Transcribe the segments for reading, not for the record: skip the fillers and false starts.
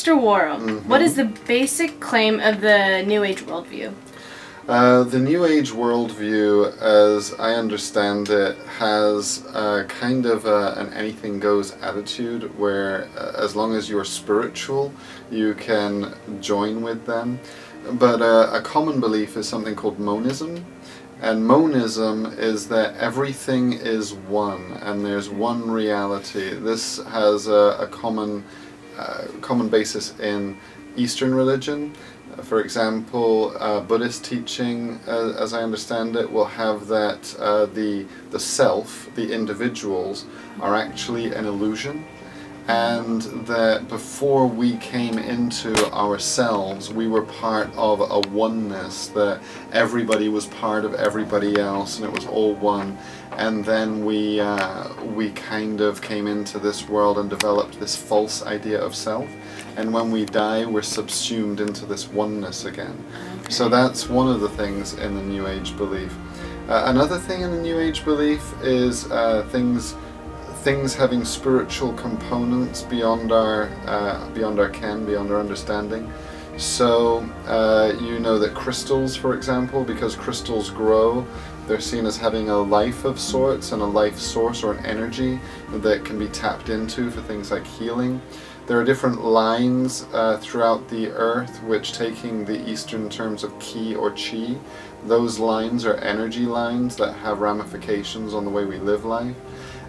Mr. Worrall, what is the basic claim of the New Age worldview? The New Age worldview, as I understand it, has kind of an anything goes attitude where as long as you're spiritual, you can join with them. But a common belief is something called monism. And monism is that everything is one, and there's one reality. This has a common basis in Eastern religion. For example, Buddhist teaching, as I understand it, will have that the self, the individuals, are actually an illusion, and that before we came into ourselves, we were part of a oneness, that everybody was part of everybody else, and it was all one. And then we kind of came into this world and developed this false idea of self. And when we die, we're subsumed into this oneness again. Okay. So that's one of the things in the New Age belief. Another thing in the New Age belief is things having spiritual components beyond our ken, beyond our understanding. So you know that crystals, for example, because crystals grow, they're seen as having a life of sorts and a life source or an energy that can be tapped into for things like healing. There are different lines throughout the earth, which, taking the Eastern terms of ki or chi, those lines are energy lines that have ramifications on the way we live life.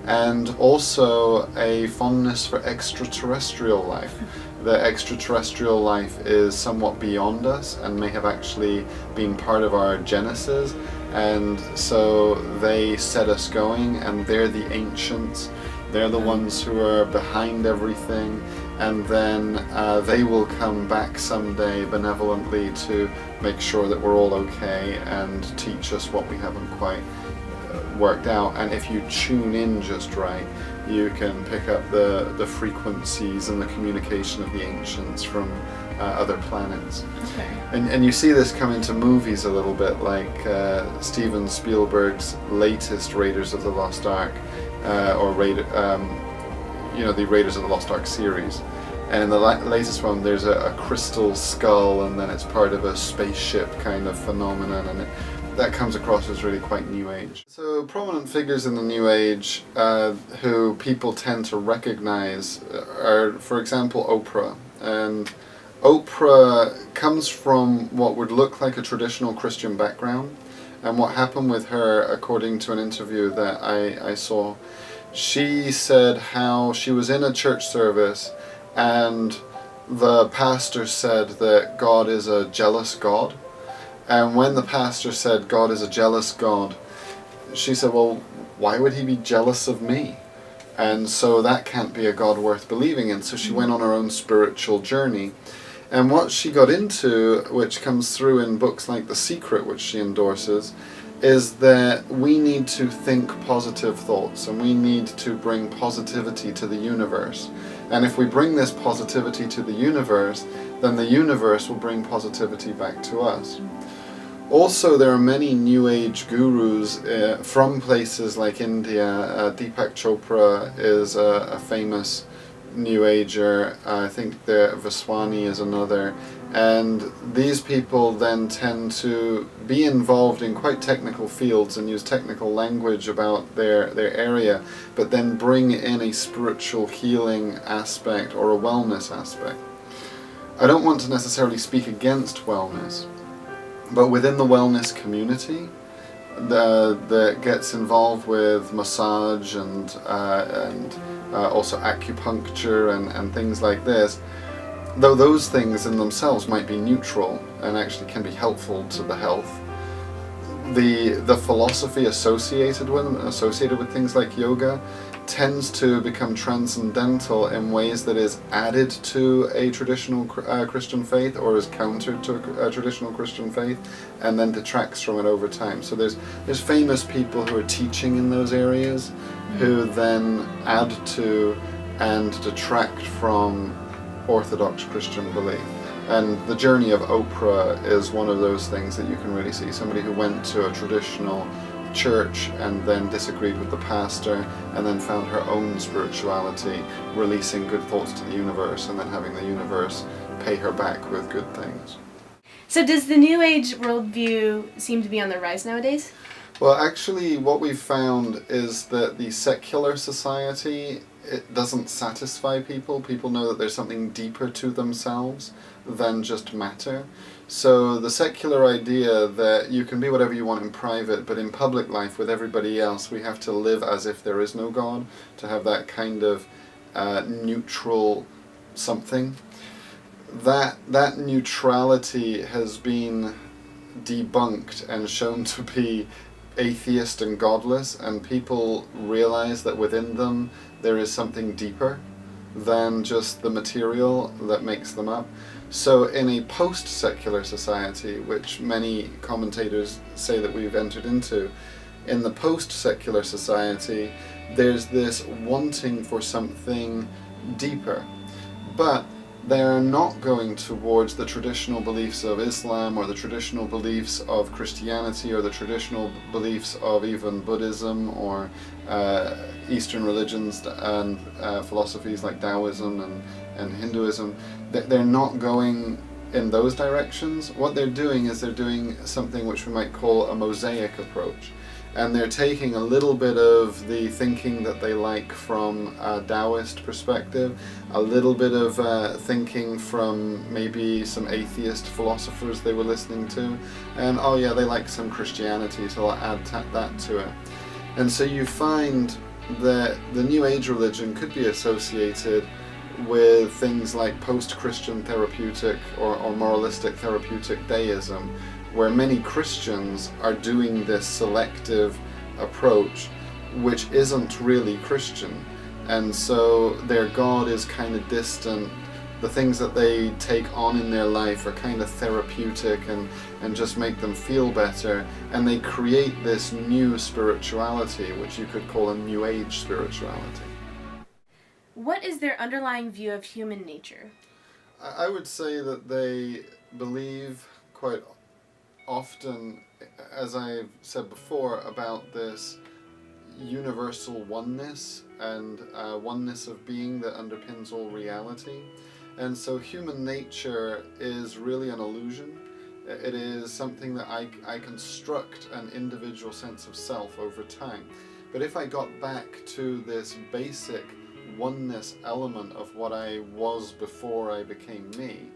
And also a fondness for extraterrestrial life. The extraterrestrial life is somewhat beyond us and may have actually been part of our genesis, and so they set us going, and they're the ancients. They're the ones who are behind everything, and then they will come back someday benevolently to make sure that we're all okay and teach us what we haven't quite worked out. And if you tune in just right, you can pick up the frequencies and the communication of the ancients from other planets. Okay. And you see this come into movies a little bit, like Steven Spielberg's latest Raiders of the Lost Ark, or the Raiders of the Lost Ark series. And in the latest one, there's a crystal skull, and then it's part of a spaceship kind of phenomenon, and that comes across as really quite New Age. So prominent figures in the New Age who people tend to recognize are, for example, Oprah. And Oprah comes from what would look like a traditional Christian background. And what happened with her, according to an interview that I saw, she said how she was in a church service and the pastor said that God is a jealous God. And when the pastor said God is a jealous God, she said, well, why would he be jealous of me? And so that can't be a God worth believing in. So she went on her own spiritual journey. And what she got into, which comes through in books like The Secret, which she endorses, is that we need to think positive thoughts, and we need to bring positivity to the universe. And if we bring this positivity to the universe, then the universe will bring positivity back to us. Also, there are many New Age gurus from places like India. Deepak Chopra is a famous New Ager. I think the Vaswani is another. And these people then tend to be involved in quite technical fields and use technical language about their area, but then bring in a spiritual healing aspect or a wellness aspect. I don't want to necessarily speak against wellness, but within the wellness community that gets involved with massage and also acupuncture and things like this, though those things in themselves might be neutral and actually can be helpful to the health, the philosophy associated with things like yoga tends to become transcendental in ways that is added to a traditional Christian faith or is countered to a traditional Christian faith and then detracts from it over time. So there's famous people who are teaching in those areas who then add to and detract from Orthodox Christian belief. And the journey of Oprah is one of those things that you can really see. Somebody who went to a traditional church and then disagreed with the pastor and then found her own spirituality, releasing good thoughts to the universe and then having the universe pay her back with good things. So does the New Age worldview seem to be on the rise nowadays? Well, actually, what we've found is that the secular society, it doesn't satisfy people. People know that there's something deeper to themselves than just matter. So the secular idea that you can be whatever you want in private, but in public life with everybody else, we have to live as if there is no God, to have that kind of neutral something. That neutrality has been debunked and shown to be atheist and godless, and people realize that within them there is something deeper than just the material that makes them up. So in a post-secular society, which many commentators say that we've entered into, in the post-secular society there's this wanting for something deeper, but they're not going towards the traditional beliefs of Islam or the traditional beliefs of Christianity or the traditional beliefs of even Buddhism or Eastern religions and philosophies like Taoism and Hinduism. They're not going in those directions. What they're doing is they're doing something which we might call a mosaic approach. And they're taking a little bit of the thinking that they like from a Taoist perspective, a little bit of thinking from maybe some atheist philosophers they were listening to, and oh yeah, they like some Christianity, so I'll add that to it. And so you find that the New Age religion could be associated with things like post-Christian therapeutic or moralistic therapeutic deism, where many Christians are doing this selective approach which isn't really Christian, and so their God is kind of distant. The things that they take on in their life are kind of therapeutic and just make them feel better, and they create this new spirituality which you could call a New Age spirituality. What is their underlying view of human nature? I would say that they believe quite often, as I've said before, about this universal oneness and oneness of being that underpins all reality. And so human nature is really an illusion. It is something that I construct an individual sense of self over time. But if I got back to this basic oneness element of what I was before I became me,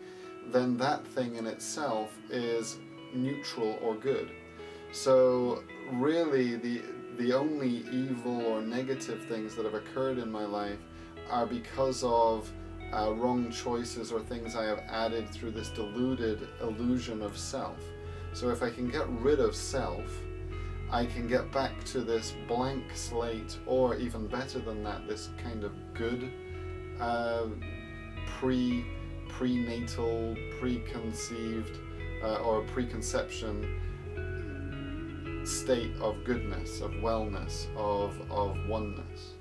then that thing in itself is neutral or good. So really the only evil or negative things that have occurred in my life are because of wrong choices or things I have added through this deluded illusion of self. So if I can get rid of self, I can get back to this blank slate, or even better than that, this kind of good prenatal, preconceived or preconception state of goodness, of wellness, of oneness.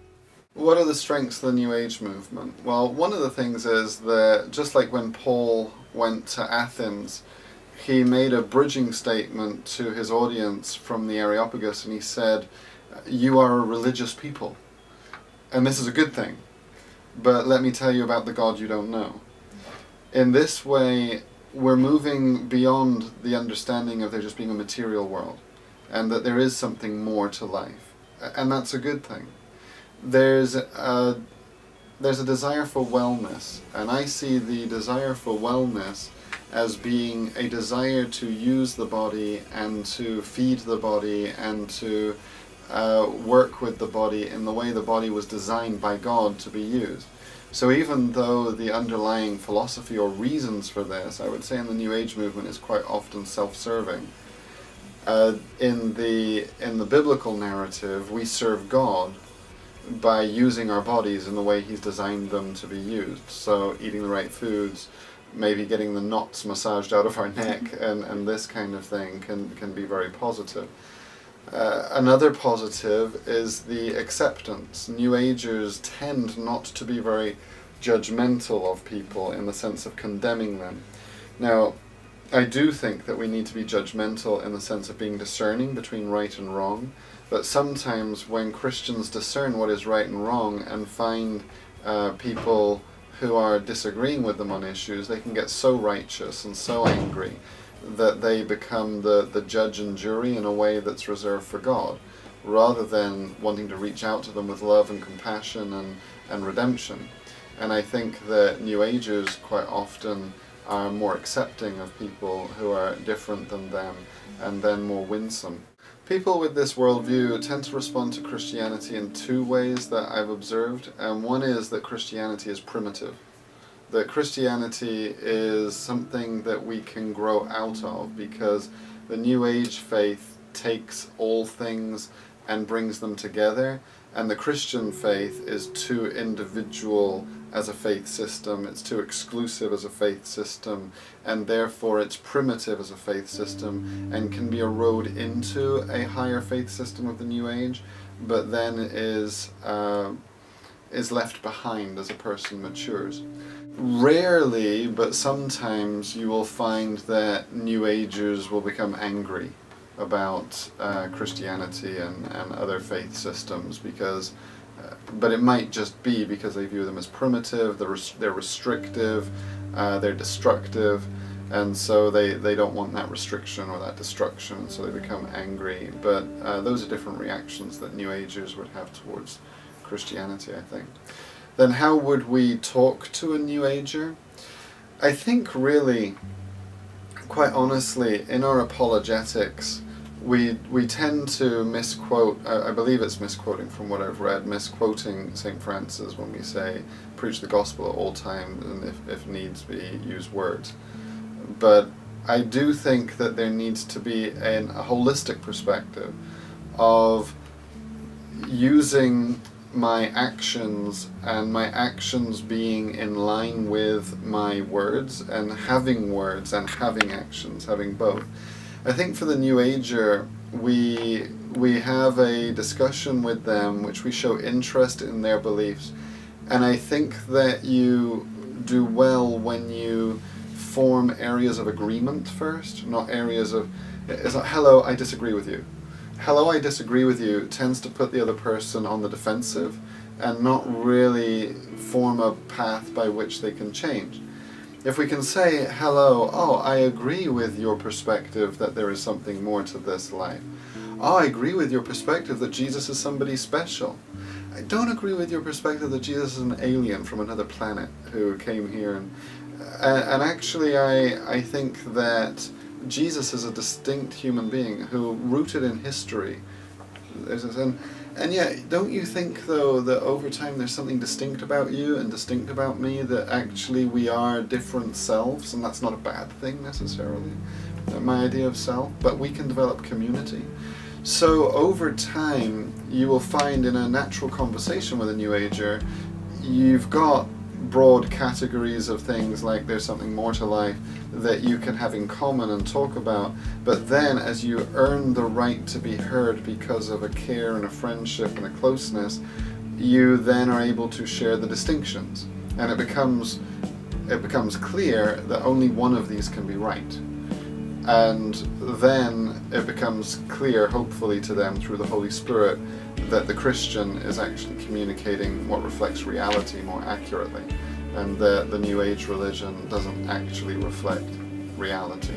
What are the strengths of the New Age movement? Well, one of the things is that just like when Paul went to Athens, he made a bridging statement to his audience from the Areopagus, and he said, "You are a religious people, and this is a good thing, but let me tell you about the God you don't know." In this way, we're moving beyond the understanding of there just being a material world, and that there is something more to life, and that's a good thing. There's a desire for wellness, and I see the desire for wellness as being a desire to use the body and to feed the body and to work with the body in the way the body was designed by God to be used. So even though the underlying philosophy or reasons for this, I would say in the New Age movement, is quite often self-serving, in the biblical narrative, we serve God by using our bodies in the way He's designed them to be used. So eating the right foods, maybe getting the knots massaged out of our neck, and this kind of thing can be very positive. Another positive is the acceptance. New Agers tend not to be very judgmental of people in the sense of condemning them. Now, I do think that we need to be judgmental in the sense of being discerning between right and wrong, but sometimes when Christians discern what is right and wrong and find people who are disagreeing with them on issues, they can get so righteous and so angry that they become the judge and jury in a way that's reserved for God, rather than wanting to reach out to them with love and compassion and redemption. And I think that New Agers quite often are more accepting of people who are different than them, and then more winsome. People with this worldview tend to respond to Christianity in two ways that I've observed, and one is that Christianity is primitive. That Christianity is something that we can grow out of, because the New Age faith takes all things and brings them together, and the Christian faith is too individual as a faith system, it's too exclusive as a faith system, and therefore it's primitive as a faith system and can be a road into a higher faith system of the New Age, but then is left behind as a person matures. Rarely, but sometimes you will find that New Agers will become angry about Christianity and other faith systems, because but it might just be because they view them as primitive, they're restrictive, they're destructive, and so they don't want that restriction or that destruction, so they become angry. But those are different reactions that New Agers would have towards Christianity, I think. Then how would we talk to a New Ager? I think really, quite honestly, in our apologetics, we tend to misquote, I believe it's misquoting from what I've read, misquoting St. Francis when we say, preach the gospel at all times, and if needs be, use words. But I do think that there needs to be a holistic perspective of using my actions, and my actions being in line with my words, and having words and having actions, having both. I think for the New Ager, we have a discussion with them which we show interest in their beliefs, and I think that you do well when you form areas of agreement first, not areas of, it's like, hello, I disagree with you. Hello, I disagree with you tends to put the other person on the defensive and not really form a path by which they can change. If we can say, hello, oh, I agree with your perspective that there is something more to this life. Oh, I agree with your perspective that Jesus is somebody special. I don't agree with your perspective that Jesus is an alien from another planet who came here. And actually, I think that Jesus is a distinct human being who, rooted in history, and yet, don't you think, though, that over time there's something distinct about you and distinct about me, that actually we are different selves, and that's not a bad thing necessarily, my idea of self, but we can develop community. So over time, you will find in a natural conversation with a New Ager, you've got broad categories of things like there's something more to life that you can have in common and talk about, but then as you earn the right to be heard because of a care and a friendship and a closeness, you then are able to share the distinctions, and it becomes clear that only one of these can be right. And then it becomes clear, hopefully to them through the Holy Spirit, that the Christian is actually communicating what reflects reality more accurately, and that the New Age religion doesn't actually reflect reality.